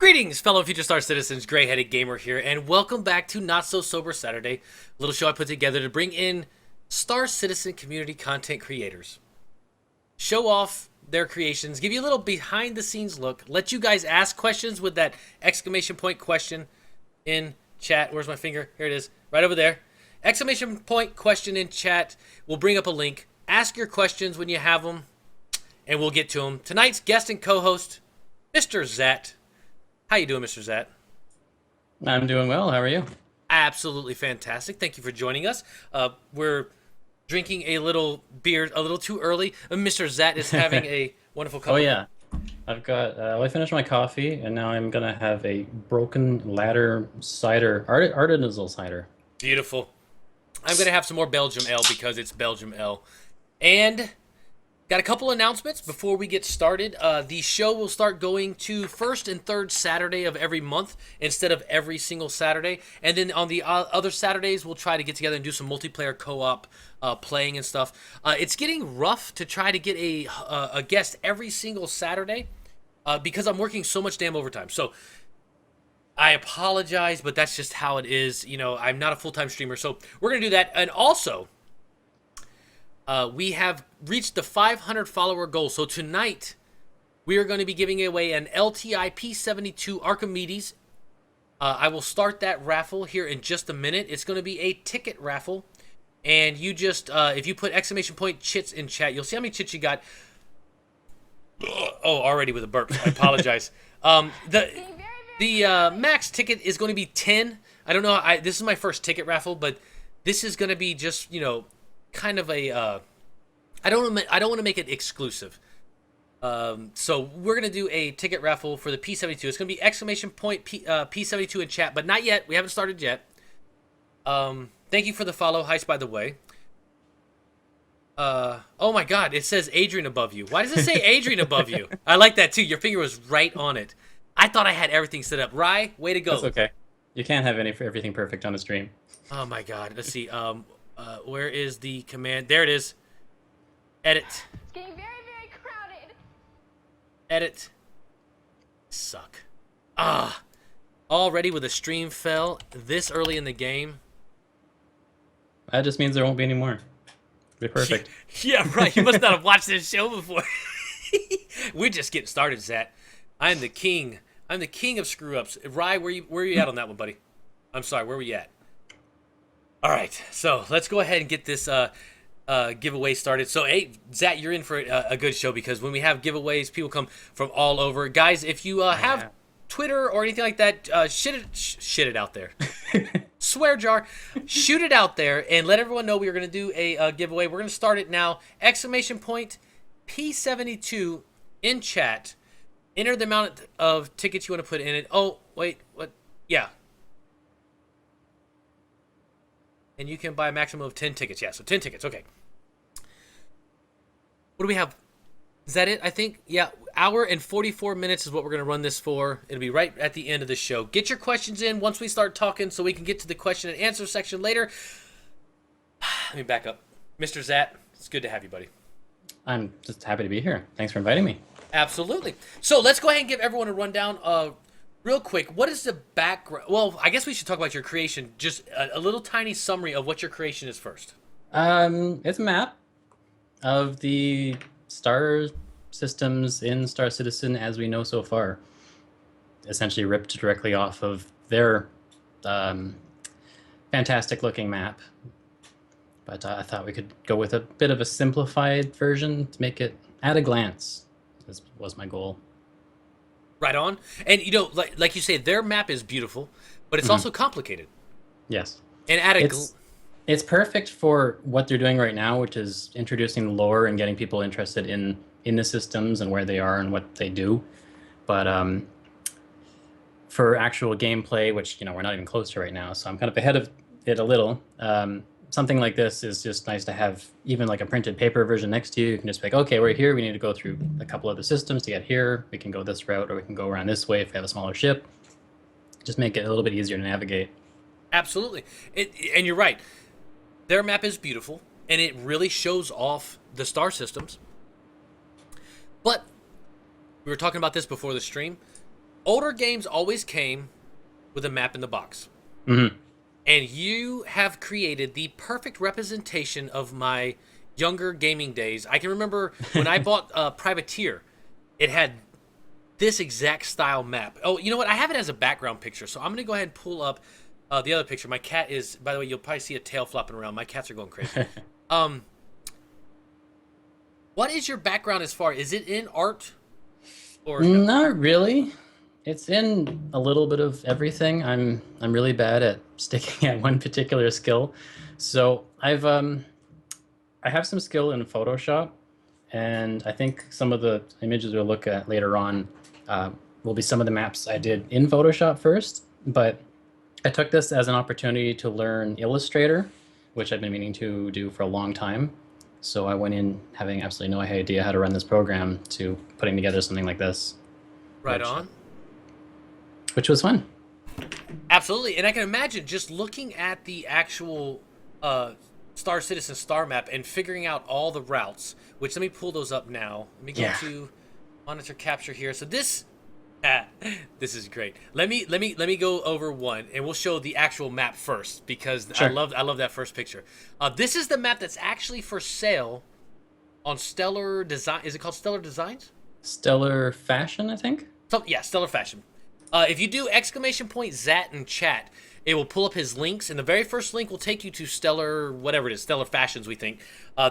Greetings, fellow Future Star citizens, Gray-Headed Gamer here, and welcome back to Not So Sober Saturday, a little show I put together to bring in Star Citizen community content creators. Show off their creations, give you a little behind-the-scenes look, let you guys ask questions with that exclamation point question in chat. Where's my finger? Here it is, right over there. Exclamation point question in chat. We'll bring up a link. Ask your questions when you have them, and we'll get to them. Tonight's guest and co-host, Mr. Zhatt. How you doing, Mr. Zhatt? I'm doing well. How are you? Absolutely fantastic. Thank you for joining us. We're drinking a little beer a little too early. Mr. Zhatt is having a wonderful cup. Oh yeah, I've got. I finished my coffee, and now I'm gonna have a Broken Ladder cider, artisanal cider. Beautiful. I'm going to have some more Belgium Ale because it's Belgium Ale. And got a couple announcements before we get started. The show will start going to first and third Saturday of every month instead of every single Saturday. And then on the other Saturdays, we'll try to get together and do some multiplayer co-op playing and stuff. It's getting rough to try to get a guest every single Saturday because I'm working so much damn overtime. So I apologize, but that's just how it is. You know, I'm not a full-time streamer, so we're going to do that. And also, we have reached the 500 follower goal. So tonight, we are going to be giving away an LTI P72 Archimedes. I will start that raffle here in just a minute. It's going to be a ticket raffle. And you just, if you put exclamation point chits in chat, you'll see how many chits you got. Oh, already with a burp. I apologize. The max ticket is going to be 10. I don't know. This is my first ticket raffle, but this is going to be just, you know, kind of a I don't want to make it exclusive. So we're going to do a ticket raffle for the P72. It's going to be exclamation point P72 in chat, but not yet. We haven't started yet. Thank you for the follow, Heist, by the way. Oh my God, it says Adrian above you. Why does it say Adrian above you? I like that too. Your finger was right on it. I thought I had everything set up. Rye, way to go. That's okay. You can't have everything perfect on a stream. Oh my God. Let's see. Where is the command? There it is. Edit. It's getting very, very crowded. Edit. Suck. Already with a stream fell this early in the game. That just means there won't be any more. It'll be perfect. Yeah, right. You must not have watched this show before. We're just getting started, Zhatt. I'm the king. I'm the king of screw-ups. Rye, where you at on that one, buddy? I'm sorry, where were you at? All right, so let's go ahead and get this giveaway started. So, hey, Zhatt, you're in for a good show because when we have giveaways, people come from all over. Guys, if you have Twitter or anything like that, shit it out there. Swear jar. Shoot it out there and let everyone know we are going to do a giveaway. We're going to start it now. Exclamation point P72 in chat. Enter the amount of tickets you want to put in it. Oh, wait, what? Yeah. And you can buy a maximum of 10 tickets. Yeah, so 10 tickets. Okay. What do we have? Is that it? I think, yeah, hour and 44 minutes is what we're going to run this for. It'll be right at the end of the show. Get your questions in once we start talking so we can get to the question and answer section later. Let me back up. Mr. Zhatt, it's good to have you, buddy. I'm just happy to be here. Thanks for inviting me. Absolutely. So let's go ahead and give everyone a rundown. Real quick, what is the background? Well, I guess we should talk about your creation. Just a little tiny summary of what your creation is first. It's a map of the star systems in Star Citizen as we know so far. Essentially ripped directly off of their fantastic-looking map. But I thought we could go with a bit of a simplified version to make it at a glance. This was my goal. Right on. And, you know, like you say, their map is beautiful, but it's also complicated. Yes. And it's perfect for what they're doing right now, which is introducing lore and getting people interested in the systems and where they are and what they do. But for actual gameplay, which, you know, we're not even close to right now, so I'm kind of ahead of it a little. Something like this is just nice to have, even like a printed paper version next to you. You can just be like, okay, we're here. We need to go through a couple of the systems to get here. We can go this route, or we can go around this way if we have a smaller ship. Just make it a little bit easier to navigate. Absolutely. And you're right. Their map is beautiful, and it really shows off the star systems. But we were talking about this before the stream. older games always came with a map in the box. Mm-hmm. And you have created the perfect representation of my younger gaming days. I can remember when I bought Privateer, it had this exact style map. Oh, you know what? I have it as a background picture, so I'm going to go ahead and pull up the other picture. My cat is, by the way, you'll probably see a tail flopping around. My cats are going crazy. What is your background as far? Is it in art? Or no? Not really. It's in a little bit of everything. I'm really bad at sticking at one particular skill. So I have some skill in Photoshop, and I think some of the images we'll look at later on will be some of the maps I did in Photoshop first. But I took this as an opportunity to learn Illustrator, which I've been meaning to do for a long time. So I went in having absolutely no idea how to run this program to putting together something like this. Right on. Which was fun. Absolutely. And I can imagine just looking at the actual Star Citizen star map and figuring out all the routes, which let me pull those up now. Let me go to monitor capture here. So this is great. Let me go over one, and we'll show the actual map first because Sure. I love that first picture. This is the map that's actually for sale on Stellar Design. Is it called Stellar Designs? Stellar Fashion, I think. So, yeah, Stellar Fashion. If you do ! Zhatt in chat, it will pull up his links, and the very first link will take you to Stellar, whatever it is, Stellar Fashions, we think.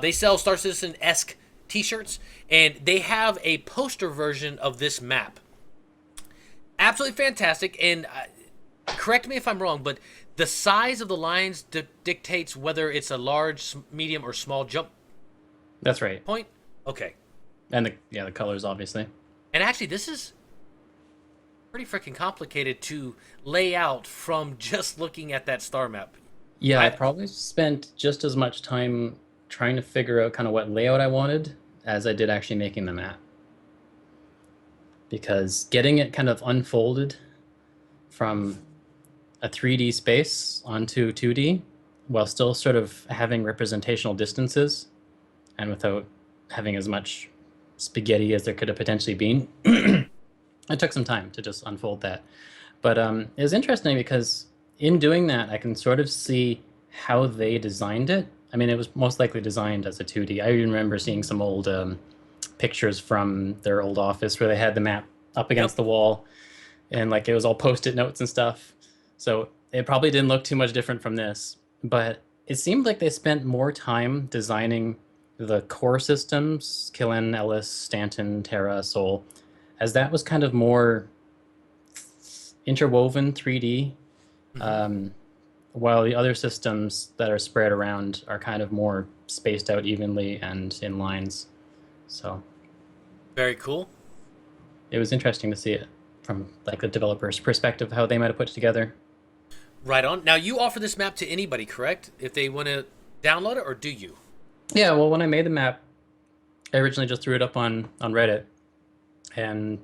They sell Star Citizen-esque t-shirts, and they have a poster version of this map. Absolutely fantastic, and correct me if I'm wrong, but the size of the lines dictates whether it's a large, medium, or small jump That's right. point? Okay. And the colors, obviously. And actually, this is pretty freaking complicated to lay out from just looking at that star map. Yeah, I probably spent just as much time trying to figure out kind of what layout I wanted as I did actually making the map. Because getting it kind of unfolded from a 3D space onto 2D while still sort of having representational distances and without having as much spaghetti as there could have potentially been, it took some time to just unfold that. But it was interesting because in doing that, I can sort of see how they designed it. I mean, it was most likely designed as a 2D. I even remember seeing some old pictures from their old office where they had the map up against the wall and like it was all post-it notes and stuff. So it probably didn't look too much different from this, but it seemed like they spent more time designing the core systems, Killen, Ellis, Stanton, Terra, Sol, as that was kind of more interwoven 3D, while the other systems that are spread around are kind of more spaced out evenly and in lines. So very cool. It was interesting to see it from like the developer's perspective, how they might have put it together. Right on. Now, you offer this map to anybody, correct? If they want to download it, or do you? Yeah, well, when I made the map, I originally just threw it up on Reddit, and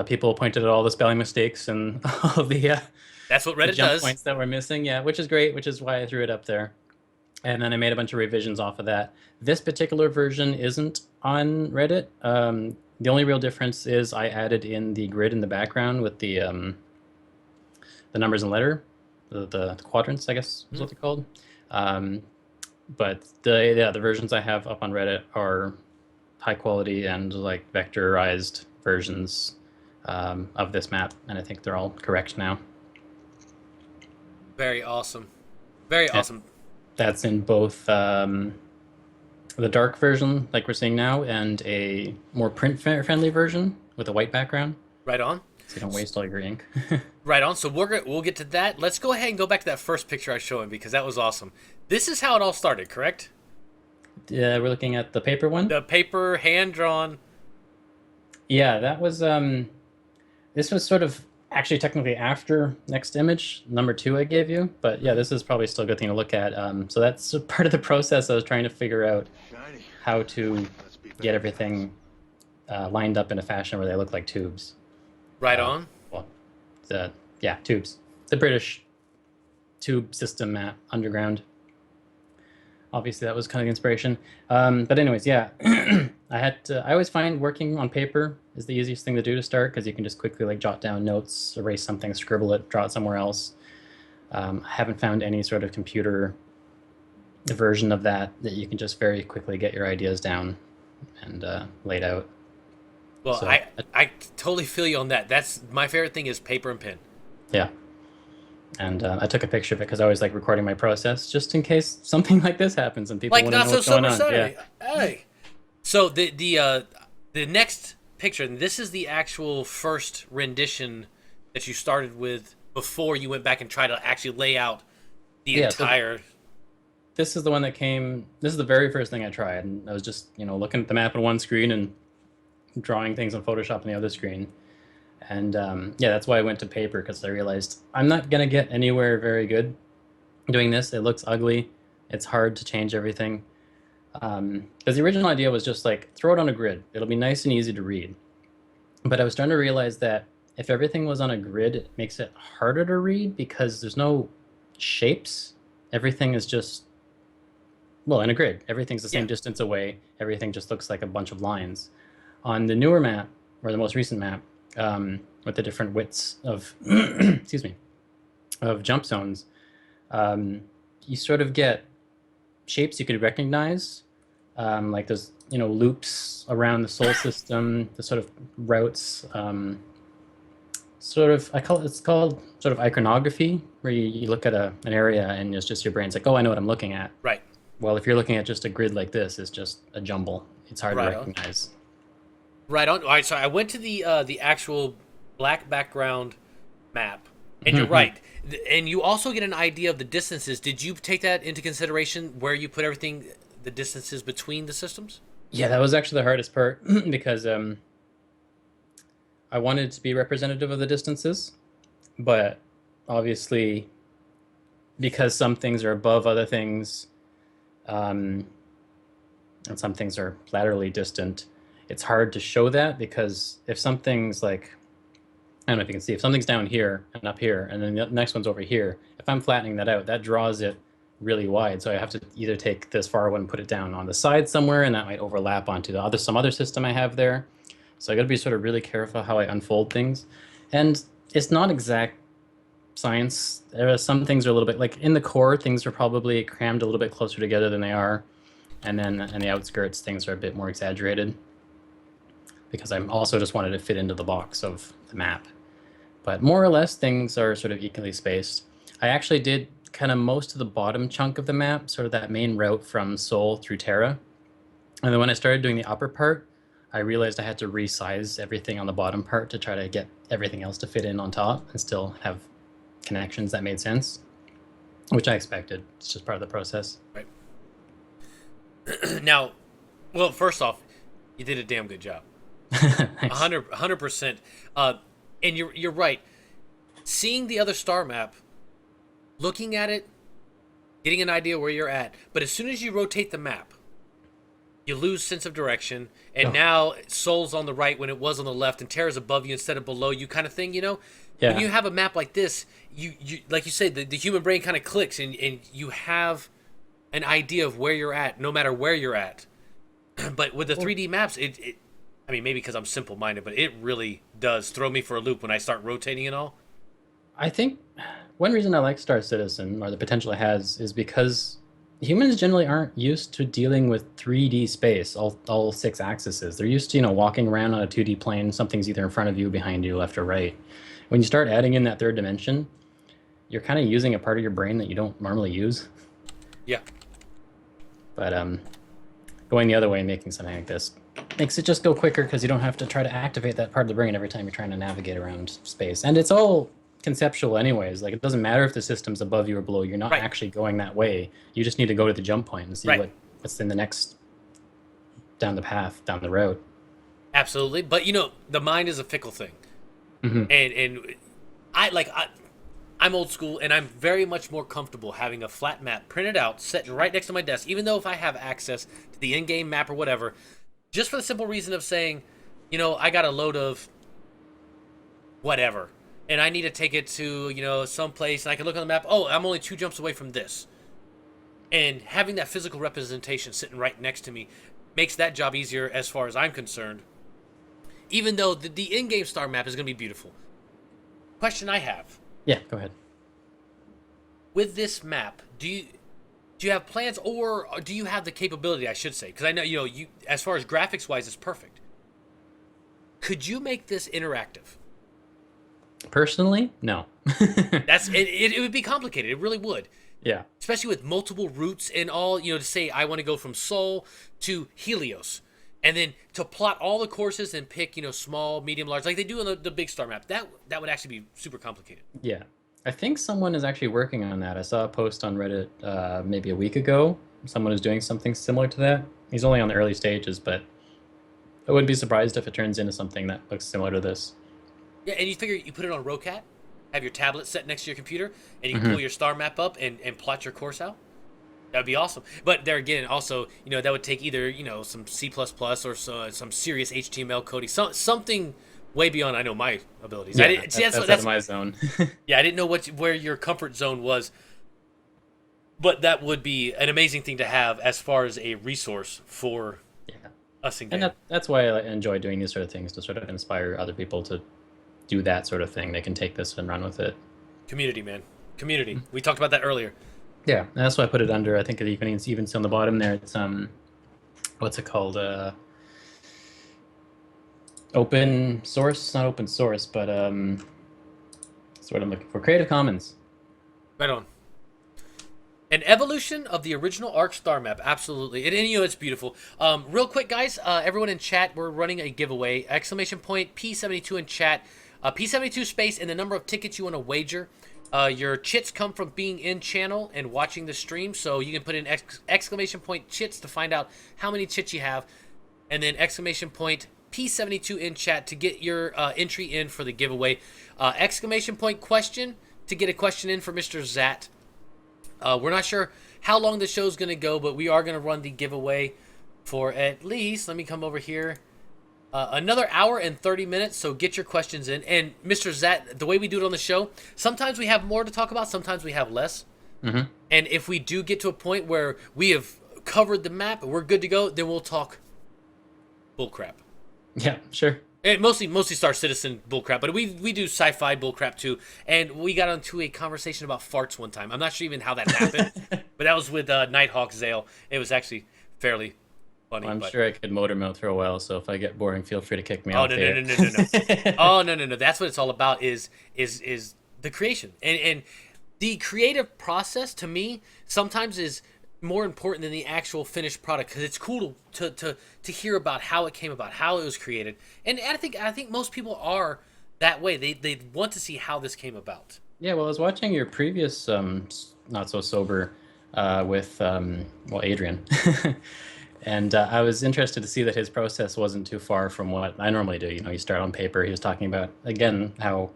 people pointed at all the spelling mistakes and all the that's what Reddit jump does. Points that were missing. Yeah, which is great, which is why I threw it up there. And then I made a bunch of revisions off of that. This particular version isn't on Reddit. The only real difference is I added in the grid in the background with the numbers and letter, the quadrants, I guess is what they're called. But the versions I have up on Reddit are high quality and like vectorized versions of this map, and I think they're all correct now. Very awesome. Very awesome. That's in both the dark version, like we're seeing now, and a more print-friendly version with a white background. Right on. So you don't waste all your ink. Right on. So we'll get to that. Let's go ahead and go back to that first picture I was showing because that was awesome. This is how it all started, correct? Yeah, we're looking at the paper one. The paper, hand-drawn. Yeah, that was. This was sort of actually technically after next image, number 2 I gave you. But yeah, this is probably still a good thing to look at. So that's part of the process. I was trying to figure out how to get everything lined up in a fashion where they look like tubes. Right on. Well, tubes. The British tube system map, underground. Obviously, that was kind of inspiration. But anyways, yeah, I always find working on paper is the easiest thing to do to start because you can just quickly like jot down notes, erase something, scribble it, draw it somewhere else. I haven't found any sort of computer version of that you can just very quickly get your ideas down and laid out. Well, So I totally feel you on that. That's my favorite thing is paper and pen. yeah, and I took a picture of it because I always like recording my process just in case something like this happens and people Like want to not know so what's going summer on. Yeah. Saturday. Hey. So the next picture, and this is the actual first rendition that you started with before you went back and tried to actually lay out the Yeah, so entire. this is the one that came. This is the very first thing I tried, and I was just looking at the map on one screen and drawing things on Photoshop on the other screen. And yeah, that's why I went to paper because I realized I'm not gonna get anywhere very good doing this. It looks ugly. It's hard to change everything. Because the original idea was just like throw it on a grid. It'll be nice and easy to read. But I was starting to realize that if everything was on a grid, it makes it harder to read because there's no shapes. Everything is just, well, in a grid. Everything's the Yeah. same distance away. Everything just looks like a bunch of lines. On the newer map, or the most recent map, with the different widths of, excuse me, of jump zones, you sort of get shapes you could recognize, like there's loops around the solar system, the sort of routes, sort of it's called sort of iconography, where you look at an area and it's just your brain's like, oh, I know what I'm looking at. Right. Well, if you're looking at just a grid like this, it's just a jumble. It's hard to Right on. recognize. Right on. All right. So I went to the actual black background map, and you're right. And you also get an idea of the distances. Did you take that into consideration where you put everything, the distances between the systems? Yeah, that was actually the hardest part because I wanted to be representative of the distances, but obviously because some things are above other things, and some things are laterally distant, it's hard to show that because if something's like, I don't know if you can see, if something's down here and up here, and then the next one's over here, if I'm flattening that out, that draws it really wide. So I have to either take this far one and put it down on the side somewhere, and that might overlap onto some other system I have there. So I got to be sort of really careful how I unfold things. And it's not exact science. Some things are a little bit, like in the core, things are probably crammed a little bit closer together than they are. And then in the outskirts, things are a bit more exaggerated because I'm also just wanted to fit into the box of the map. But more or less, things are sort of equally spaced. I actually did kind of most of the bottom chunk of the map, sort of that main route from Seoul through Terra. And then when I started doing the upper part, I realized I had to resize everything on the bottom part to try to get everything else to fit in on top and still have connections that made sense, which I expected. It's just part of the process. Right. Now, well, first off, you did a damn good job. Thanks. 100%. And you're right. Seeing the other star map, looking at it, getting an idea where you're at, but as soon as you rotate the map, you lose sense of direction, and now Seoul's on the right when it was on the left, and Terra's above you instead of below you, kind of thing. Yeah. When you have a map like this, you like you say, the human brain kind of clicks, and you have an idea of where you're at, no matter where you're at. But with the 3D maps, I mean, maybe because I'm simple-minded, but it really does throw me for a loop when I start rotating and all. I think one reason I like Star Citizen, or the potential it has, is because humans generally aren't used to dealing with 3D space, all six axes. They're used to, walking around on a 2D plane, something's either in front of you, behind you, left or right. When you start adding in that third dimension, you're kind of using a part of your brain that you don't normally use. Yeah. But going the other way and making something like this makes it just go quicker because you don't have to try to activate that part of the brain every time you're trying to navigate around space. And it's all conceptual anyways. Like, it doesn't matter if the system's above you or below. You're not actually going that way. You just need to go to the jump point and see what's in the next, down the path, down the road. Absolutely. But, the mind is a fickle thing. Mm-hmm. And I'm old school, and I'm very much more comfortable having a flat map printed out, set right next to my desk, even though if I have access to the in-game map or whatever, just for the simple reason of saying, I got a load of whatever, and I need to take it to, someplace, and I can look on the map, oh, I'm only 2 jumps away from this. And having that physical representation sitting right next to me makes that job easier as far as I'm concerned. Even though the in-game star map is going to be beautiful. Question I have. Yeah, go ahead. With this map, do you have plans, or do you have the capability, I should say? Because I know, you as far as graphics-wise, it's perfect. Could you make this interactive? Personally, no. It would be complicated. It really would. Yeah. Especially with multiple routes and all, to say I want to go from Sol to Helios. And then to plot all the courses and pick, small, medium, large, like they do on the big star map. That would actually be super complicated. Yeah. I think someone is actually working on that. I saw a post on Reddit maybe a week ago. Someone is doing something similar to that. He's only on the early stages, but I wouldn't be surprised if it turns into something that looks similar to this. Yeah, and you figure you put it on Rocat, have your tablet set next to your computer, and you can pull your star map up and plot your course out. That would be awesome. But there again, also, that would take either, some C++ or some serious HTML coding, something way beyond, I know, my abilities. Yeah, that's out of my zone. Yeah, I didn't know where your comfort zone was. But that would be an amazing thing to have as far as a resource for us in game. And that's why I enjoy doing these sort of things, to sort of inspire other people to do that sort of thing. They can take this and run with it. Community, man. Community. We talked about that earlier. Yeah, and that's why I put it under. I think you can even see on the bottom there. It's what's it called? Open source, not open source, but that's what I'm looking for. Creative Commons. Right on. An evolution of the original Arc star map, absolutely. And it's beautiful. Real quick, guys, everyone in chat, we're running a giveaway. Exclamation point P72 in chat. P72 space and the number of tickets you want to wager. Your chits come from being in channel and watching the stream, so you can put in exclamation point chits to find out how many chits you have, and then exclamation point P72 in chat to get your entry in for the giveaway. Exclamation point question to get a question in for Mr. Zhatt. We're not sure how long the show's going to go, but we are going to run the giveaway for at least, let me come over here, another hour and 30 minutes, so get your questions in. And Mr. Zhatt, the way we do it on the show, sometimes we have more to talk about, sometimes we have less. And if we do get to a point where we have covered the map and we're good to go, then we'll talk bullcrap. Yeah, sure. And mostly Star Citizen bullcrap, but we do sci-fi bullcrap too. And we got onto a conversation about farts one time. I'm not sure even how that happened, but that was with Nighthawk Zale. It was actually fairly funny. Well, I'm sure I could motor mouth for a while, so if I get boring, feel free to kick me out. No. Oh, no. That's what it's all about is the creation. And the creative process, to me, sometimes is more important than the actual finished product, because it's cool to hear about how it came about, how it was created. And I think most people are that way. They want to see how this came about. Yeah, well, I was watching your previous Not So Sober with Adrian. And I was interested to see that his process wasn't too far from what I normally do. You start on paper. He was talking about, again, how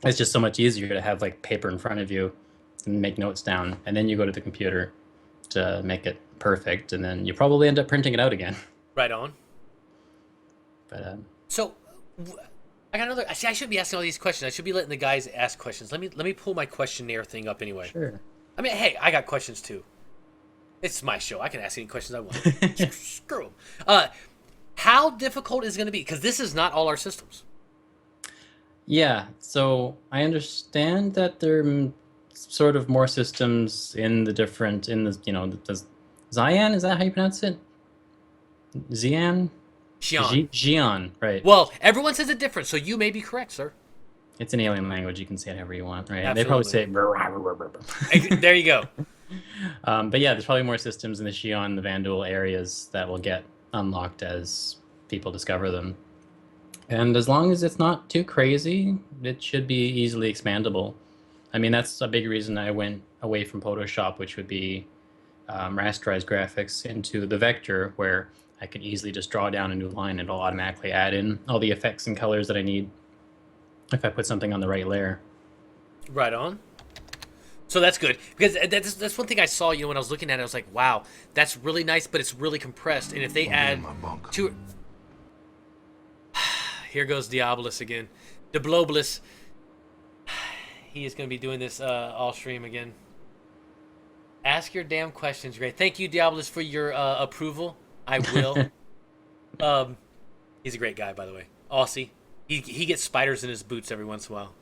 it's just so much easier to have like paper in front of you and make notes down, and then you go to the computer to make it perfect, and then you probably end up printing it out again. Right on. But so I got another. I should be asking all these questions. I should be letting the guys ask questions. Let me pull my questionnaire thing up anyway. Sure. I mean, hey, I got questions too. It's my show. I can ask any questions I want. Screw them. How difficult is it going to be? Because this is not all our systems. Yeah. So I understand that there are sort of more systems in the Xi'an, is that how you pronounce it? Xi'an? Xi'an, right. Well, everyone says it different, so you may be correct, sir. It's an alien language. You can say it however you want, right? Absolutely. They probably say... There you go. But yeah, there's probably more systems in the Xi'an, the Vandal areas that will get unlocked as people discover them. And as long as it's not too crazy, it should be easily expandable. I mean, that's a big reason I went away from Photoshop, which would be rasterized graphics, into the vector, where I could easily just draw down a new line and it'll automatically add in all the effects and colors that I need if I put something on the right layer. Right on. So that's good, because that's one thing I saw, when I was looking at it, I was like, wow, that's really nice, but it's really compressed. And if they add to... Here goes Diabolus again. Diabloblus. He is going to be doing this all stream again. Ask your damn questions, Gray. Thank you, Diabolus, for your approval. I will. um, he's a great guy, by the way. Aussie. He gets spiders in his boots every once in a while,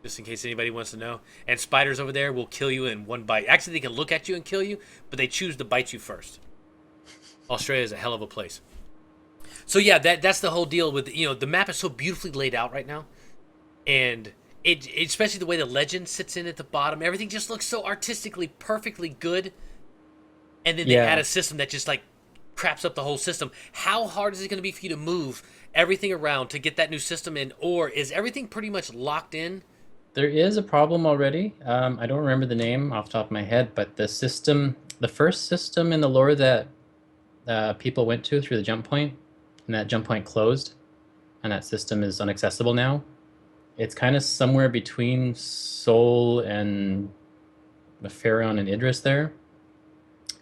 just in case anybody wants to know. And spiders over there will kill you in one bite. Actually, they can look at you and kill you, but they choose to bite you first. Australia is a hell of a place. So yeah, that's the whole deal with, the map is so beautifully laid out right now, and it especially the way the legend sits in at the bottom, everything just looks so artistically perfectly good. And then they add a system that just like craps up the whole system. How hard is it going to be for you to move everything around to get that new system in, or is everything pretty much locked in? There is a problem already. I don't remember the name off the top of my head, but the first system in the lore that people went to through the jump point, and that jump point closed, and that system is inaccessible now. It's kind of somewhere between Sol and Pharaon and Idris there.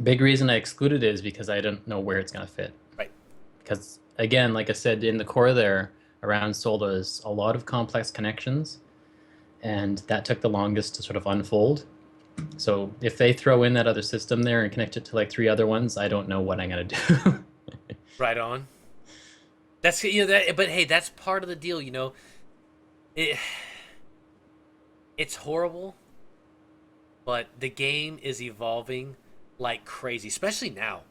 Big reason I excluded it is because I don't know where it's going to fit. Right. Because, again, like I said, in the core there, around Sol, there's a lot of complex connections, and that took the longest to sort of unfold. So if they throw in that other system there and connect it to like 3 other ones, I don't know what I'm going to do. Right on. That's but hey, that's part of the deal. It's horrible, but the game is evolving like crazy, especially now.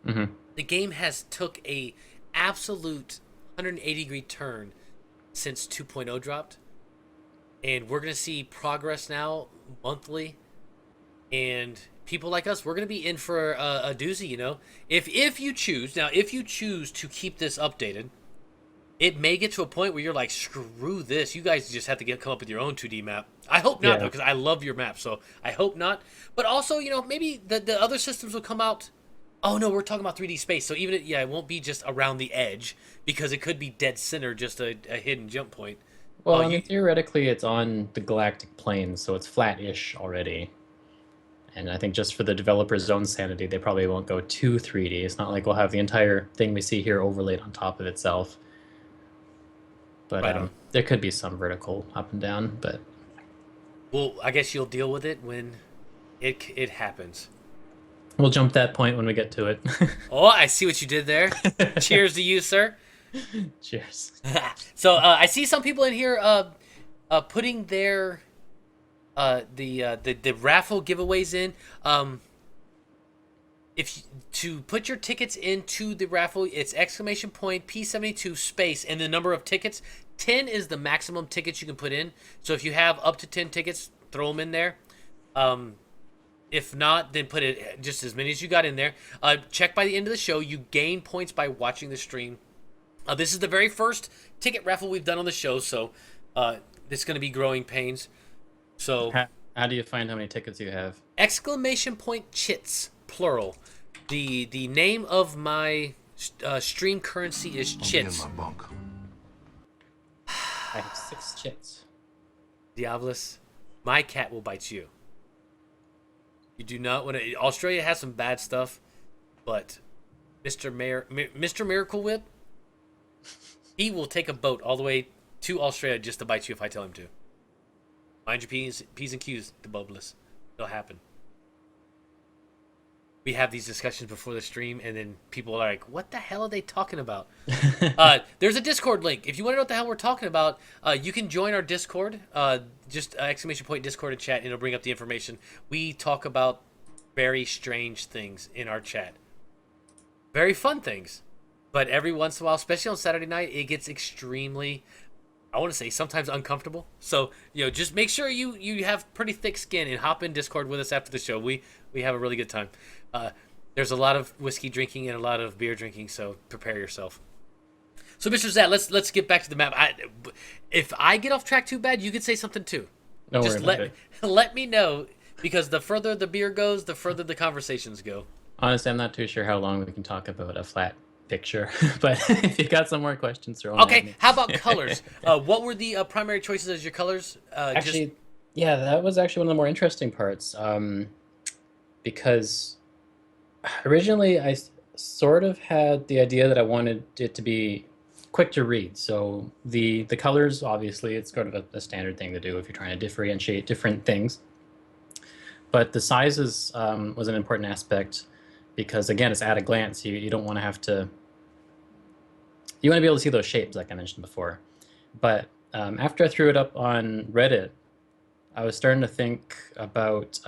Mm-hmm. The game has took a absolute 180-degree turn since 2.0 dropped, and we're gonna see progress now monthly. And people like us, we're gonna be in for a doozy. If you choose to keep this updated, it may get to a point where you're like, screw this. You guys just have to come up with your own 2D map. I hope not, though, because I love your map. So I hope not. But also, maybe the other systems will come out. Oh, no, we're talking about 3D space. So even, it won't be just around the edge, because it could be dead center, just a hidden jump point. Well, theoretically, it's on the galactic plane, so it's flat-ish already. And I think just for the developer's own sanity, they probably won't go too 3D. It's not like we'll have the entire thing we see here overlaid on top of itself. But there could be some vertical up and down. But well, I guess you'll deal with it when it happens. We'll jump that point when we get to it. Oh, I see what you did there. Cheers to you, sir. Cheers. So I see some people in here putting their the raffle giveaways in. To put your tickets into the raffle, it's exclamation point P72 space and the number of tickets. 10 is the maximum tickets you can put in. So if you have up to 10 tickets, throw them in there. If not, then put it just as many as you got in there. Check by the end of the show. You gain points by watching the stream. This is the very first ticket raffle we've done on the show, so it's going to be growing pains. So how do you find how many tickets you have? Exclamation point chits, plural. The name of my stream currency is chits. In my bunk. I have 6 chits. Diabolus, my cat will bite you. You do not want to. Australia has some bad stuff, but Mr. Miracle Whip, he will take a boat all the way to Australia just to bite you if I tell him to. Mind your P's and Q's, the Bubbless. It'll happen. We have these discussions before the stream, and then people are like, what the hell are they talking about? There's a Discord link. If you want to know what the hell we're talking about, you can join our Discord. Just exclamation point Discord and chat, and it'll bring up the information. We talk about very strange things in our chat. Very fun things. But every once in a while, especially on Saturday night, it gets extremely, I want to say, sometimes uncomfortable. So, just make sure you have pretty thick skin and hop in Discord with us after the show. We have a really good time. There's a lot of whiskey drinking and a lot of beer drinking, so prepare yourself. So, Mr. Zhatt, let's get back to the map. If I get off track too bad, you could say something too. Don't Just worry about it. let me know, because the further the beer goes, the further the conversations go. Honestly, I'm not too sure how long we can talk about a flat picture, but if you got some more questions, throw them at Okay, me. how about colors? What were the primary choices as your colors? Actually, yeah, that was actually one of the more interesting parts, because originally I sort of had the idea that I wanted it to be quick to read. So the colors, obviously, it's sort of a standard thing to do if you're trying to differentiate different things. But the sizes was an important aspect because, again, it's at a glance. You don't want to have to. You want to be able to see those shapes, like I mentioned before. But after I threw it up on Reddit, I was starting to think about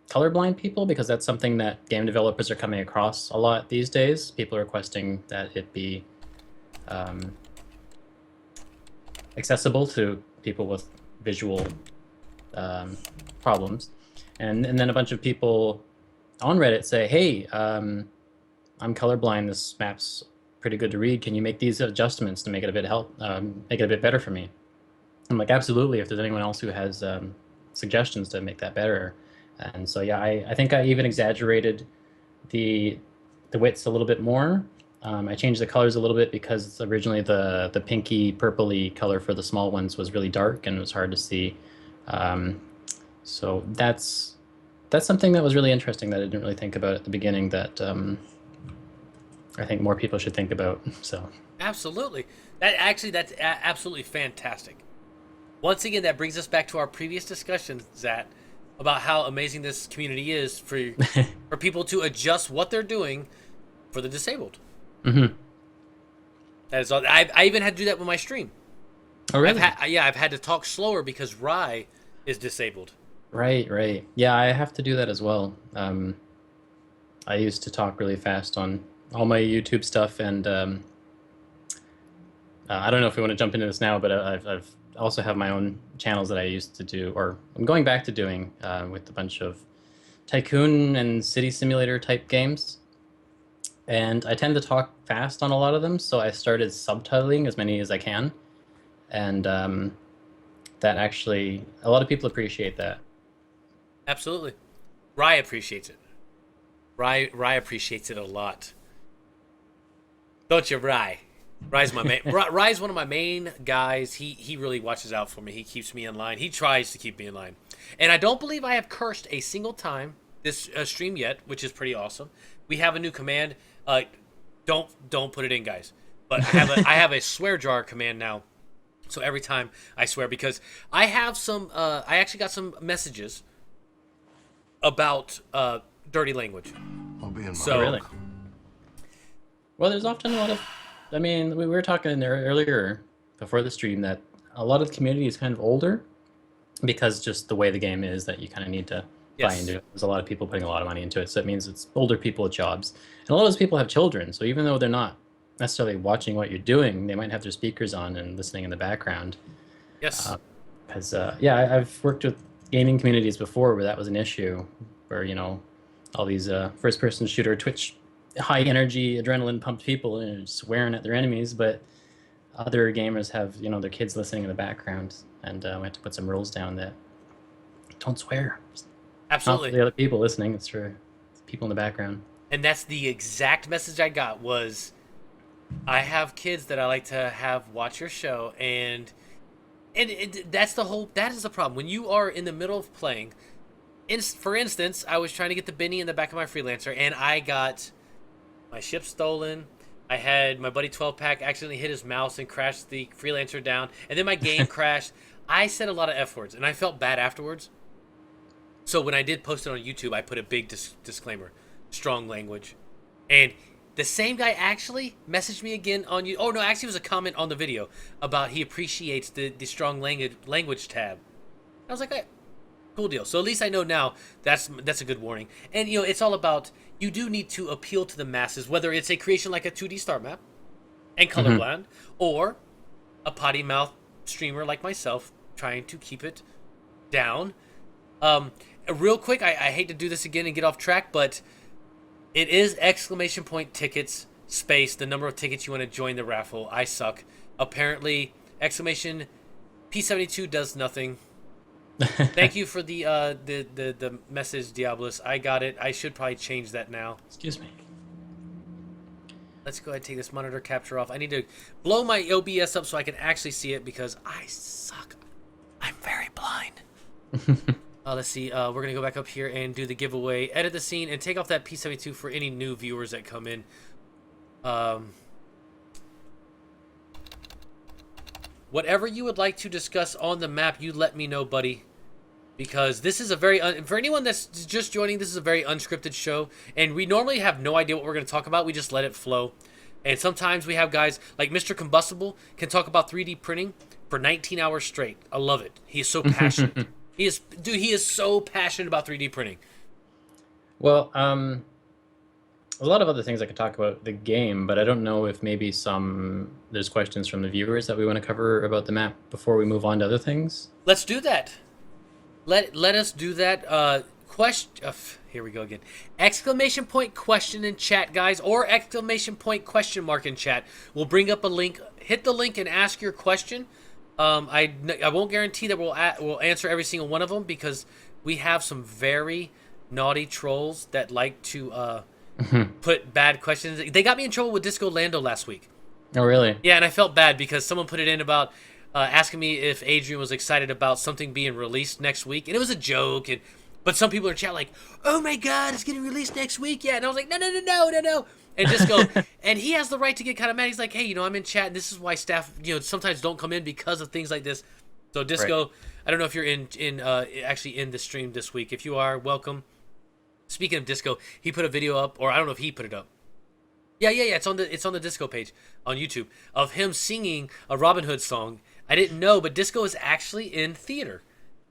colorblind people because that's something that game developers are coming across a lot these days. People are requesting that it be um, accessible to people with visual problems. And then a bunch of people on Reddit say, hey, I'm colorblind. This map's pretty good to read. Can you make these adjustments to make it a bit make it a bit better for me? I'm like, absolutely. If there's anyone else who has suggestions to make that better. And so, yeah, I think I even exaggerated the widths a little bit more. I changed the colors a little bit because originally the pinky purpley color for the small ones was really dark and it was hard to see. So that's something that was really interesting that I didn't really think about at the beginning that I think more people should think about. So Absolutely. That's absolutely fantastic. Once again, that brings us back to our previous discussion, Zat, about how amazing this community is for people to adjust what they're doing for the disabled. Mm-hmm. That is all. I even had to do that with my stream. Oh, really? I've had to talk slower because Rye is disabled. Right. Yeah, I have to do that as well. I used to talk really fast on all my YouTube stuff, and I don't know if we want to jump into this now, but I've also have my own channels that I used to do, or I'm going back to doing with a bunch of tycoon and city simulator type games. And I tend to talk fast on a lot of them, so I started subtitling as many as I can. And that actually, a lot of people appreciate that. Absolutely. Rye appreciates it. Rye appreciates it a lot. Don't you, Rye? Rye's my main. Rye's one of my main guys. He really watches out for me. He keeps me in line. He tries to keep me in line. And I don't believe I have cursed a single time this stream yet, which is pretty awesome. We have a new command. Don't put it in, guys. But I have a swear jar command now. So every time I swear, because I have some. I actually got some messages about dirty language. I'll be in my So Really? Well, there's often a lot of. I mean, we were talking there earlier before the stream that a lot of the community is kind of older because just the way the game is that you kind of need to buy Yes. into it. There's a lot of people putting a lot of money into it, so it means it's older people with jobs. And a lot of those people have children, so even though they're not necessarily watching what you're doing, they might have their speakers on and listening in the background. yes. Because yeah, I've worked with gaming communities before where that was an issue, where all these first-person shooter Twitch high-energy, adrenaline-pumped people and swearing at their enemies, but other gamers have their kids listening in the background, and we have to put some rules down that don't swear. It's not Absolutely. for the other people listening; it's for people in the background. And that's the exact message I got was, I have kids that I like to have watch your show, and that is the problem. When you are in the middle of playing, for instance, I was trying to get the Benny in the back of my freelancer, and I got my ship stolen. I had my buddy 12-pack accidentally hit his mouse and crashed the freelancer down, and then my game crashed. I said a lot of F words, and I felt bad afterwards. So when I did post it on YouTube, I put a big disclaimer, strong language. And the same guy actually messaged me again on you. Oh no, actually it was a comment on the video about he appreciates the strong language tab. I was like, hey, cool deal. So at least I know now that's a good warning. And it's all about, you do need to appeal to the masses, whether it's a creation like a 2D star map and colorblind, or a potty mouth streamer like myself trying to keep it down. Real quick, I hate to do this again and get off track, but it is ! Tickets space the number of tickets you want to join the raffle. I suck. Apparently, exclamation P72 does nothing. Thank you for the message, Diablos. I got it. I should probably change that now. Excuse me. Let's go ahead and take this monitor capture off. I need to blow my OBS up so I can actually see it because I suck. I'm very blind. Let's see. We're going to go back up here and do the giveaway. Edit the scene and take off that P72 for any new viewers that come in. Whatever you would like to discuss on the map, you let me know, buddy. because this is a very for anyone that's just joining, this is a very unscripted show, and we normally have no idea what we're going to talk about. We just let it flow, and sometimes we have guys like Mr. Combustible can talk about 3D printing for 19 hours straight. I love it. He is so passionate. He is so passionate about 3D printing. Well, a lot of other things I could talk about the game, but I don't know if maybe there's questions from the viewers that we want to cover about the map before we move on to other things. Let's do that. Let us do that. Here we go again. Exclamation point question in chat, guys, or exclamation point question mark in chat. We'll bring up a link. Hit the link and ask your question. I won't guarantee that we'll answer every single one of them because we have some very naughty trolls that like to put bad questions. They got me in trouble with Disco Lando last week. Oh, really? Yeah, and I felt bad because someone put it in about asking me if Adrian was excited about something being released next week, and it was a joke. But some people in chat like, "Oh my God, it's getting released next week!" Yeah, and I was like, "No." And Disco, and he has the right to get kind of mad. He's like, "Hey, I'm in chat, and this is why staff, sometimes don't come in because of things like this." So Disco, right. I don't know if you're actually in the stream this week. If you are, welcome. Speaking of Disco, he put a video up, or I don't know if he put it up. Yeah. It's on the Disco page on YouTube of him singing a Robin Hood song. I didn't know, but Disco is actually in theater,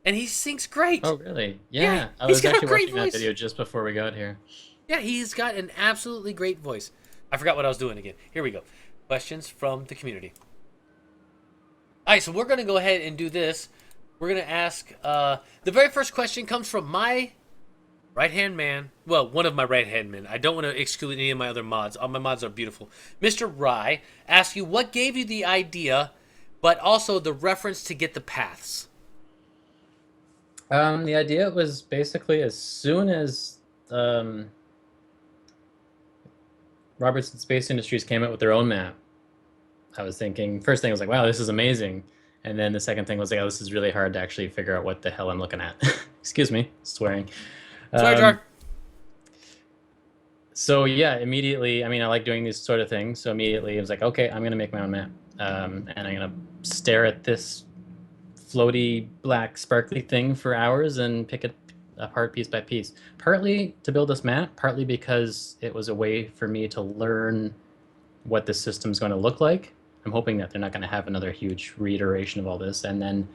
and he sings great. Oh, really? Yeah. I he's was got a actually great watching voice. that video just before we got here. Yeah, he's got an absolutely great voice. I forgot what I was doing again. Here we go. Questions from the community. All right, so we're going to go ahead and do this. We're going to ask, the very first question comes from my right-hand man. Well, one of my right-hand men. I don't want to exclude any of my other mods. All my mods are beautiful. Mr. Rye asks you, what gave you the idea, but also the reference to get the paths? The idea was basically as soon as Robertson Space Industries came out with their own map, I was thinking, first thing I was like, wow, this is amazing. And then the second thing was like, oh, this is really hard to actually figure out what the hell I'm looking at. Excuse me, swearing. Swear jar. So yeah, immediately, I like doing these sort of things. So immediately I was like, okay, I'm going to make my own map. And I'm going to stare at this floaty, black, sparkly thing for hours and pick it apart piece by piece. Partly to build this map, partly because it was a way for me to learn what the system's going to look like. I'm hoping that they're not going to have another huge reiteration of all this. And then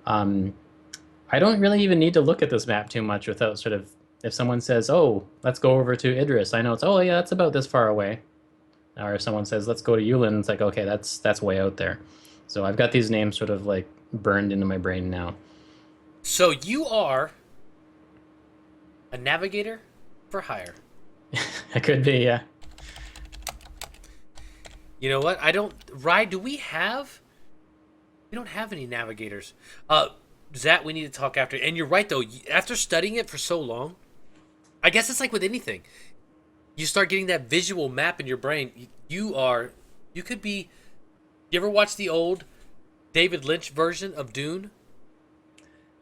I don't really even need to look at this map too much without sort of, if someone says, oh, let's go over to Idris, I know it's, oh yeah, that's about this far away. Or if someone says, let's go to Yulin, it's like, okay, that's way out there. So I've got these names sort of like burned into my brain now. So you are a navigator for hire. It could be, yeah. You know what? Do we have? We don't have any navigators. Zhatt, we need to talk after. And you're right, though. After studying it for so long, I guess it's like with anything. You start getting that visual map in your brain. You could be. You ever watch the old David Lynch version of Dune?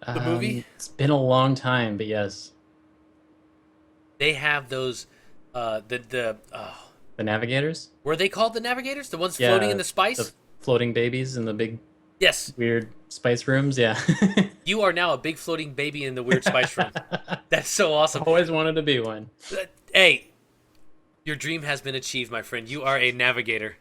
The movie? It's been a long time, but yes. They have those, the navigators? Were they called the navigators? The ones floating in the spice? The floating babies in the big, yes, weird spice rooms, yeah. You are now a big floating baby in the weird spice room. That's so awesome. Always wanted to be one. Hey, your dream has been achieved, my friend. You are a navigator.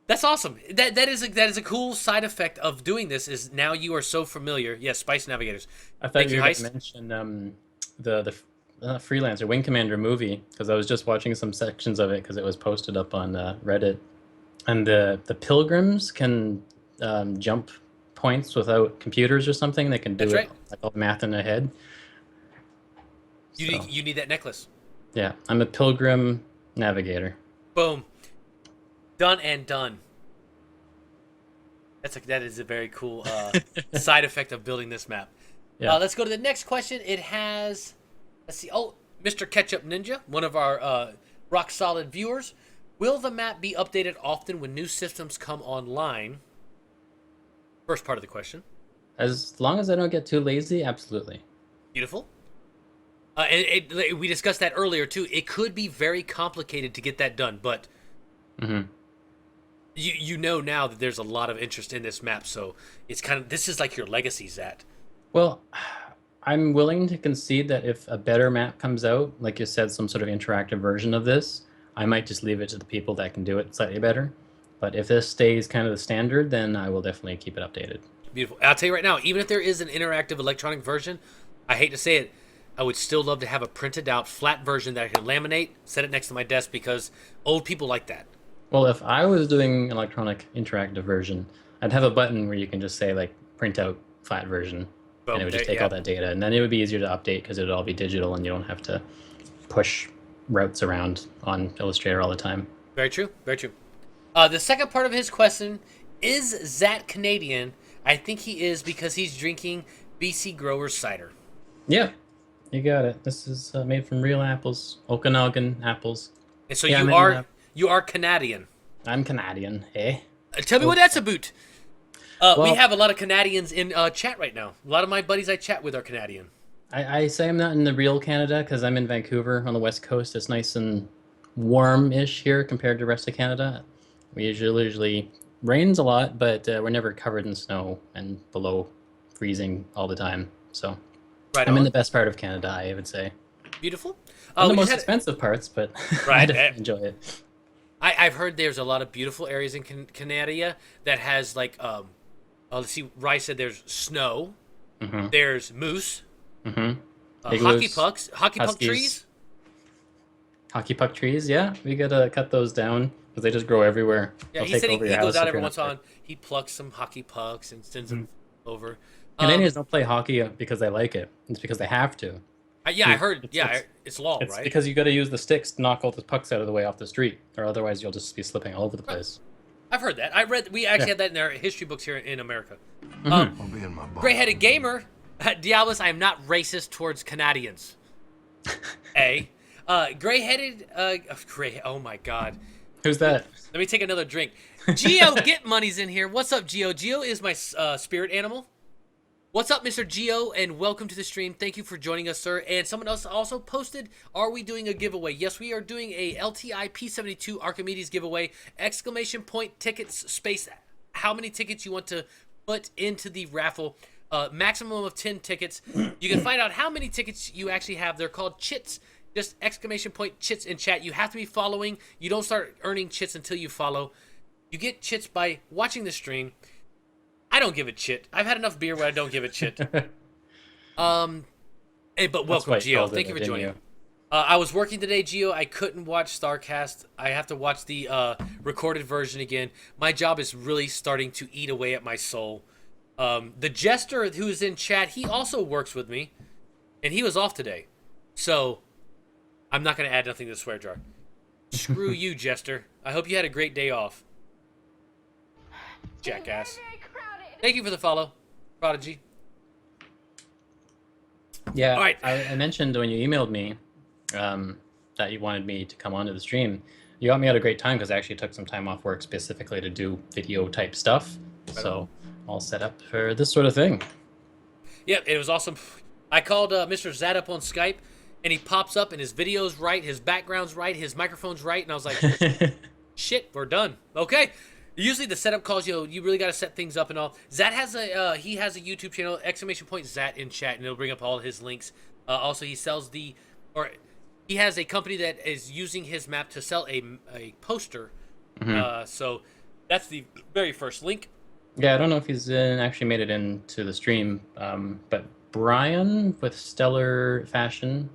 That's awesome. That is a cool side effect of doing this. Is now you are so familiar. Yes, spice navigators. I thought you were going to mention the Freelancer Wing Commander movie, because I was just watching some sections of it because it was posted up on Reddit, and the pilgrims can jump points without computers or something. They can do like all the math in their head. You need that necklace. Yeah, I'm a pilgrim navigator. Boom. Done and done. That is a very cool side effect of building this map. Yeah. Let's go to the next question. It has, let's see. Oh, Mr. Ketchup Ninja, one of our rock solid viewers. Will the map be updated often when new systems come online? First part of the question. As long as I don't get too lazy, absolutely. Beautiful. We discussed that earlier too. It could be very complicated to get that done, but you know now that there's a lot of interest in this map, so it's kind of, this is like your legacy, Zhatt. Well, I'm willing to concede that if a better map comes out, like you said, some sort of interactive version of this, I might just leave it to the people that can do it slightly better. But if this stays kind of the standard, then I will definitely keep it updated. Beautiful. I'll tell you right now, even if there is an interactive electronic version, I hate to say it, I would still love to have a printed out flat version that I can laminate, set it next to my desk because old people like that. Well, if I was doing an electronic interactive version, I'd have a button where you can just say like print out flat version, Boom. and it would just take Yeah. all that data, and then it would be easier to update because it would all be digital, and you don't have to push routes around on Illustrator all the time. Very true. Very true. The second part of his question is Zhatt Canadian? I think he is because he's drinking BC Grower cider. Yeah, you got it. This is made from real apples, Okanagan apples. And so Yeah, you maybe are not. you are Canadian. I'm Canadian, eh? Tell me what that's about. We Well- have a lot of Canadians in chat right now. A lot of my buddies I chat with are Canadian. I say I'm not in the real Canada because I'm in Vancouver on the west coast. It's nice and warm-ish here compared to the rest of Canada. We usually rains a lot, but we're never covered in snow and below freezing all the time. So Right I'm on. in the best part of Canada, I would say. Beautiful. Not the we most just had- expensive parts, but I Right, definitely enjoy it. I've heard there's a lot of beautiful areas in Canada that has like let's see, Rye said there's snow, Mm-hmm. there's moose, Mm-hmm. hockey Igloos, pucks, hockey puck huskies. trees. Hockey puck trees, yeah, we gotta cut those down because they just grow everywhere. Yeah, They'll he take said he over your goes house out if every you're once not on. He plucks some hockey pucks and sends them over. Canadians don't play hockey because they like it. It's because they have to. Yeah, I heard. It's- Yeah, it's- it's law, It's right? because you got to use the sticks to knock all the pucks out of the way off the street, or otherwise you'll just be slipping all over the place. I've heard that. I read. We actually Yeah. had that in our history books here in America. I'll be in my bar. Gray-headed gamer, Diablos. I am not racist towards Canadians. Gray-headed. Gray. Oh my God. Who's that? Let me take another drink. Geo Get Money's in here. What's up, Geo? Geo is my spirit animal. What's up, Mr. Geo, and welcome to the stream. Thank you for joining us, sir. And someone else also posted, are we doing a giveaway? Yes, we are doing a LTI P72 Archimedes giveaway. Exclamation point tickets, space, how many tickets you want to put into the raffle. Maximum of 10 tickets. You can find out how many tickets you actually have. They're called chits. Just exclamation point chits in chat. You have to be following. You don't start earning chits until you follow. You get chits by watching the stream. I don't give a shit. I've had enough beer where I don't give a shit. But welcome, why you Gio. called it Thank you that, for didn't joining. you? I was working today, Gio. I couldn't watch StarCast. I have to watch the recorded version again. My job is really starting to eat away at my soul. The Jester who's in chat, he also works with me, and he was off today. So I'm not going to add nothing to the swear jar. Screw you, Jester. I hope you had a great day off. Jackass. Very, very crowded. Thank you for the follow, Prodigy. Yeah, All right. I mentioned when you emailed me that you wanted me to come onto the stream. You got me at a great time because I actually took some time off work specifically to do video type stuff. So all set up for this sort of thing. Yep, it was awesome. I called Mr. Zhatt up on Skype, and he pops up, and his video's right, his background's right, his microphone's right, and I was like, shit, we're done. Okay. Usually the setup calls, you really got to set things up and all. Zhatt has he has a YouTube channel, exclamation point Zhatt in chat, and it'll bring up all his links. Also, he sells he has a company that is using his map to sell a poster. So that's the very first link. Yeah, I don't know if he's actually made it into the stream, but Brian with Stellar Fashion,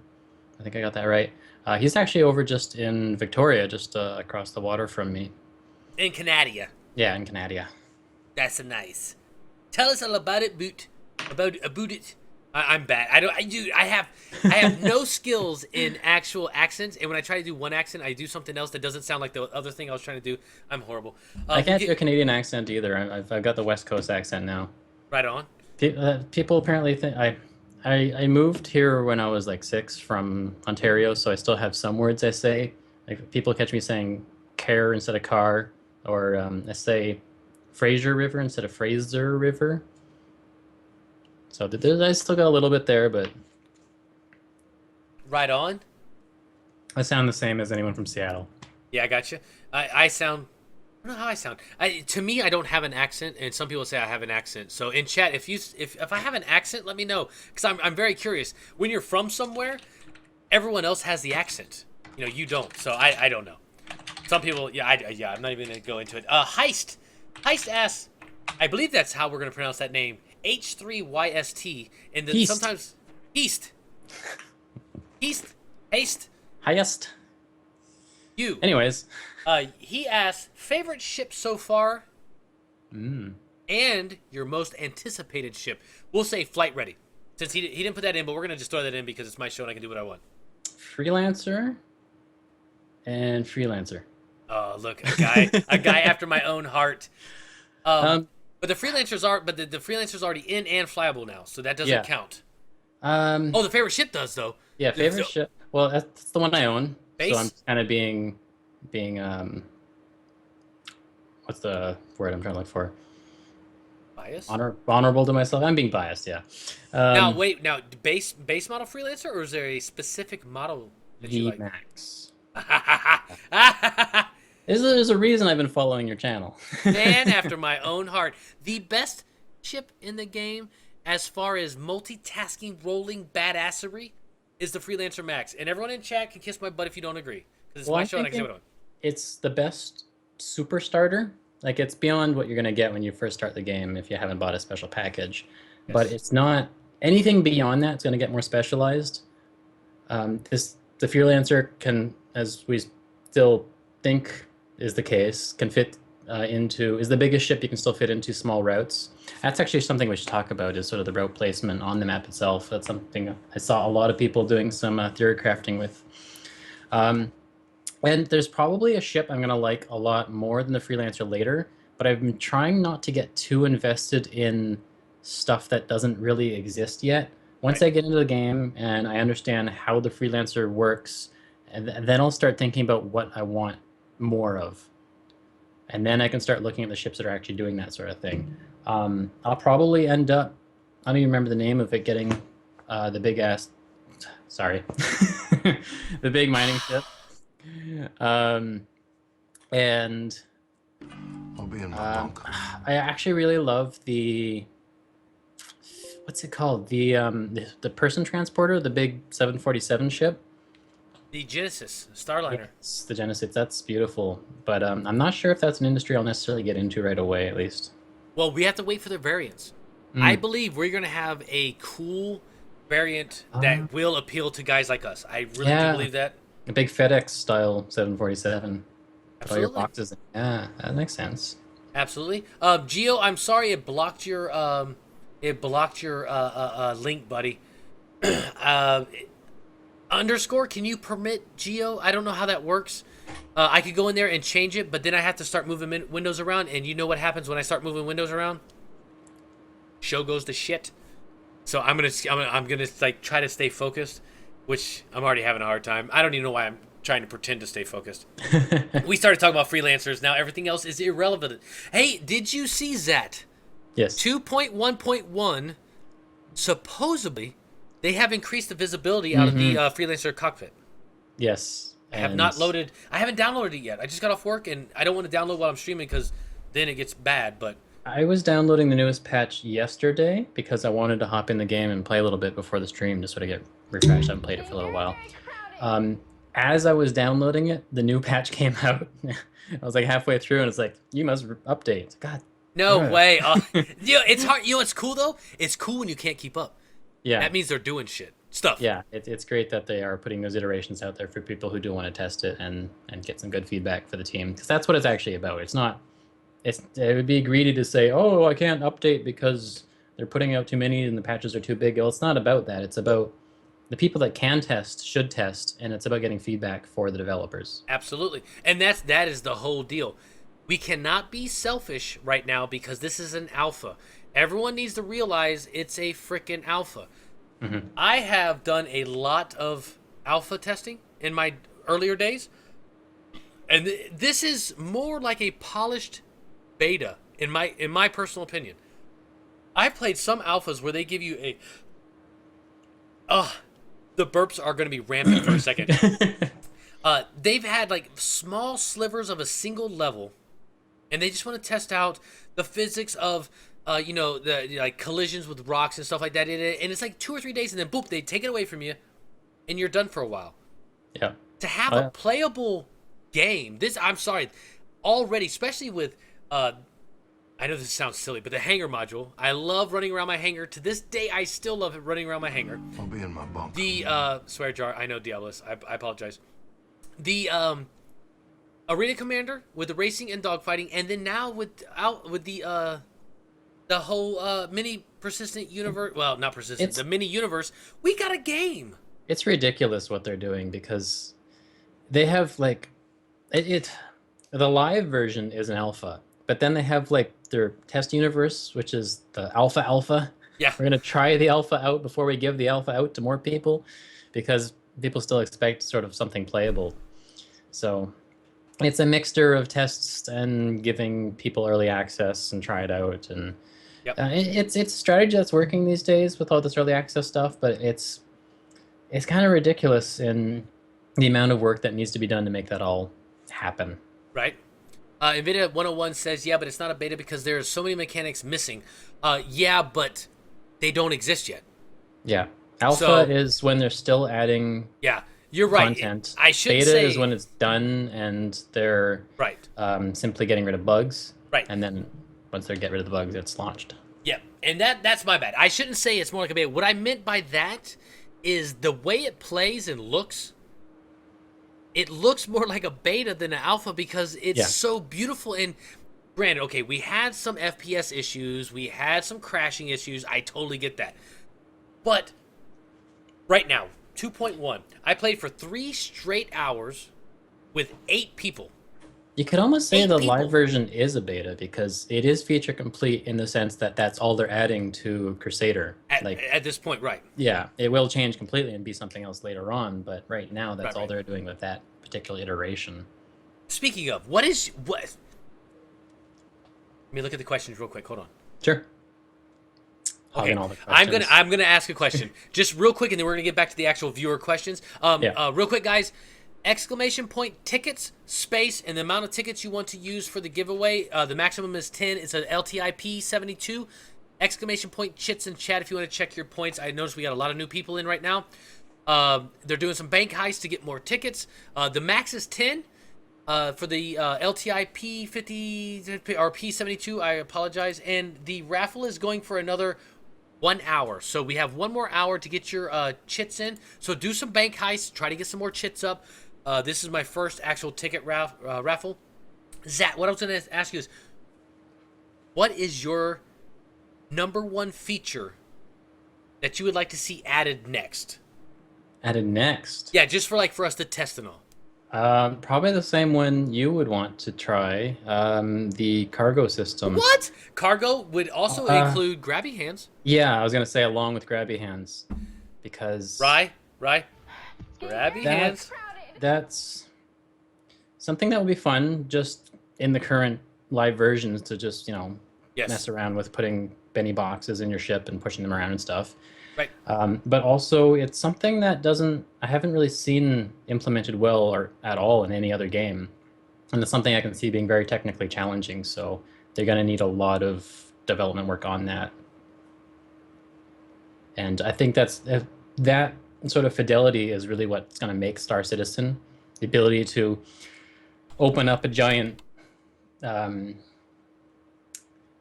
I think I got that right. He's actually over just in Victoria, just across the water from me. In Canada. Yeah, in Canada. That's nice. Tell us all about it, Boot. About it. I'm bad. I have no skills in actual accents, and when I try to do one accent, I do something else that doesn't sound like the other thing I was trying to do. I'm horrible. I can't do a Canadian accent either. I've got the West Coast accent now. Right on. People apparently think I moved here when I was like 6 from Ontario, so I still have some words I say. Like people catch me saying care instead of car, or I say Fraser River instead of Fraser River. So I still got a little bit there, but Right on. I sound the same as anyone from Seattle. Yeah, I got you. I sound I don't know how I sound. To me, I don't have an accent, and some people say I have an accent. So in chat, if I have an accent, let me know, because I'm very curious. When you're from somewhere, everyone else has the accent. You don't. So I don't know. Some people, I'm not even gonna go into it. Heist asks, I believe that's how we're gonna pronounce that name. H3YST, and then sometimes East. Haste. Highest. You. Anyways. He asks, favorite ship so far, and your most anticipated ship. We'll say flight ready, since he didn't put that in, but we're gonna just throw that in because it's my show and I can do what I want. Freelancer and Freelancer. Oh, look, a guy after my own heart. But the Freelancers the Freelancer's already in and flyable now, so that doesn't count. The favorite ship does though. Yeah, favorite ship. Well, that's the one I own. Base? So I'm kind of being what's the word I'm trying to look for? Bias? Honorable to myself. I'm being biased, yeah. Now base model Freelancer, or is there a specific model that you like? Max. There's a reason I've been following your channel. Man after my own heart. The best ship in the game as far as multitasking, rolling badassery is the Freelancer Max. And everyone in chat can kiss my butt if you don't agree. Because it's my show and I can say what I want. It's the best super starter. Like, it's beyond what you're going to get when you first start the game if you haven't bought a special package. Yes. But it's not anything beyond that. It's going to get more specialized. The Freelancer can, as we still think is the case, can fit is the biggest ship you can still fit into small routes. That's actually something we should talk about, is sort of the route placement on the map itself. That's something I saw a lot of people doing some theory crafting with. And there's probably a ship I'm going to like a lot more than the Freelancer later, but I've been trying not to get too invested in stuff that doesn't really exist yet. Once I get into the game and I understand how the Freelancer works, and then I'll start thinking about what I want more of. And then I can start looking at the ships that are actually doing that sort of thing. I'll probably end up, I don't even remember the name of it, getting the big mining ship. And I'll be in my bunk. I actually really love what's it called? The person transporter, the big 747 ship. The Genesis, Starliner. Yes, the Genesis. That's beautiful. But I'm not sure if that's an industry I'll necessarily get into right away, at least. Well, we have to wait for their variants. I believe we're going to have a cool variant that will appeal to guys like us. I really do believe that. A big FedEx style 747. Put all your Absolutely. boxes in. Yeah, that makes sense. Absolutely. Gio, I'm sorry it blocked your link, buddy. Underscore, can you permit Geo? I don't know how that works. I could go in there and change it, but then I have to start moving windows around, and you know what happens when I start moving windows around? Show goes to shit. So I'm gonna like try to stay focused, which I'm already having a hard time. I don't even know why I'm trying to pretend to stay focused. We started talking about freelancers. Now everything else is irrelevant. Hey, did you see Zhatt? Yes. 2.1.1, supposedly, they have increased the visibility out of the freelancer cockpit. Yes. I haven't downloaded it yet. I just got off work, and I don't want to download while I'm streaming because then it gets bad, but... I was downloading the newest patch yesterday because I wanted to hop in the game and play a little bit before the stream, just sort of get refreshed. I haven't played it for a little while. As I was downloading it, the new patch came out. I was like halfway through, and it's like, you must update. God. No way. It's hard. You know what's cool, though? It's cool when you can't keep up. Yeah. That means they're doing stuff. Yeah, it's great that they are putting those iterations out there for people who do want to test it and get some good feedback for the team. Because that's what it's actually about. It's not... it would be greedy to say, oh, I can't update because they're putting out too many and the patches are too big. Well, it's not about that. It's about the people that can test should test, and it's about getting feedback for the developers. Absolutely. And that is the whole deal. We cannot be selfish right now because this is an alpha. Everyone needs to realize it's a freaking alpha. Mm-hmm. I have done a lot of alpha testing in my earlier days, and this is more like a polished beta in my personal opinion. I played some alphas where they give you the burps are going to be rampant for a second. They've had like small slivers of a single level and they just want to test out the physics of the like collisions with rocks and stuff like that in it. And it's like 2 or 3 days, and then boop, they take it away from you, and you're done for a while. Yeah. To have a playable game, I'm sorry, already, especially with I know this sounds silly, but the hangar module, I love running around my hangar. To this day, I still love it running around my hangar. I'll be in my bunker. The swear jar, I know, Diablos, I apologize. The arena commander with the racing and dogfighting, and then now with the whole mini persistent universe. Well, not persistent, the mini universe. We got a game. It's ridiculous what they're doing because they have like the live version is an alpha, but then they have like their test universe, which is the alpha. Yeah, we're gonna try the alpha out before we give the alpha out to more people, because people still expect sort of something playable. So it's a mixture of tests and giving people early access and try it out, and it's a strategy that's working these days with all this early access stuff, but it's kind of ridiculous in the amount of work that needs to be done to make that all happen. Right. NVIDIA 101 says, yeah, but it's not a beta because there are so many mechanics missing. Yeah, but they don't exist yet. Yeah. Alpha is when they're still adding you're right. content. I should Beta say is when it's done and they're simply getting rid of bugs. Right. And then once they get rid of the bugs, it's launched. Yeah, and that's my bad. I shouldn't say it's more like a beta. What I meant by that is the way it plays and looks. It looks more like a beta than an alpha because it's so beautiful. And granted, okay, we had some FPS issues. We had some crashing issues. I totally get that. But right now, 2.1, I played for 3 straight hours with 8 people. You could almost say the live version is a beta because it is feature complete in the sense that that's all they're adding to Crusader. At this point, right. Yeah, it will change completely and be something else later on, but right now that's all they're doing with that particular iteration. Speaking of, what? Let me look at the questions real quick. Hold on. Sure. Okay, I'm gonna ask a question just real quick, and then we're gonna get back to the actual viewer questions. Real quick, guys. Exclamation point tickets, space, and the amount of tickets you want to use for the giveaway. The maximum is 10. It's an LTIP 72. Exclamation point chits in chat if you want to check your points. I noticed we got a lot of new people in right now. They're doing some bank heists to get more tickets. The max is 10. For the LTIP 50 or P72, I apologize. And the raffle is going for another 1 hour. So we have 1 more hour to get your chits in. So do some bank heists. Try to get some more chits up. This is my first actual ticket raffle. Zach, what I was going to ask you is, what is your #1 feature that you would like to see added next? Added next? Yeah, just for us to test and all. Probably the same one you would want to try, the cargo system. What? Cargo would also include grabby hands. Yeah, I was going to say along with grabby hands, because... Right. Grabby hands. That's something that would be fun just in the current live versions to just, mess around with putting Benny boxes in your ship and pushing them around and stuff. Right. But also it's something that I haven't really seen implemented well or at all in any other game. And it's something I can see being very technically challenging. So they're going to need a lot of development work on that. And I think that sort of fidelity is really what's going to make Star Citizen. The ability to open up a giant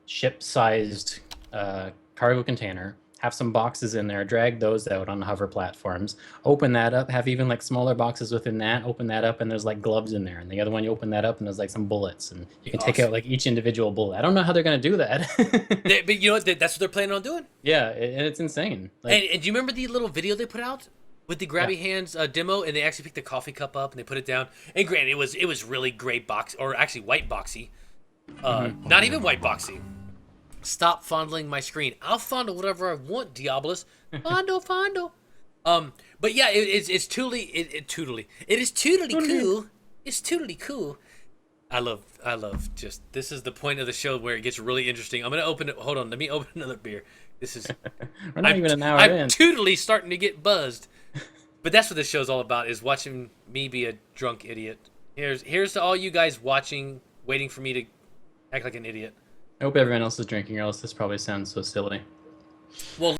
ship-sized cargo container, have some boxes in there, drag those out on hover platforms, open that up, have even smaller boxes within that, open that up, and there's gloves in there. And the other one, you open that up and there's some bullets, and you can take out each individual bullet. I don't know how they're going to do that. But you know what? That's what they're planning on doing. Yeah, and it's insane. And do you remember the little video they put out with the grabby hands demo, and they actually picked the coffee cup up and they put it down? And granted, it was really gray box, or actually white boxy. Not even white boxy. Stop fondling my screen. I'll fondle whatever I want, Diablos. Fondle. But yeah, it's totally it is totally cool. It's totally cool. I love just, this is the point of the show where it gets really interesting. I'm gonna open it. Hold on, let me open another beer. This is We're not even an hour in. I'm totally starting to get buzzed. But that's what this show's all about, is watching me be a drunk idiot. Here's to all you guys watching, waiting for me to Act like an idiot. I hope everyone else is drinking, or else this probably sounds so silly. Well,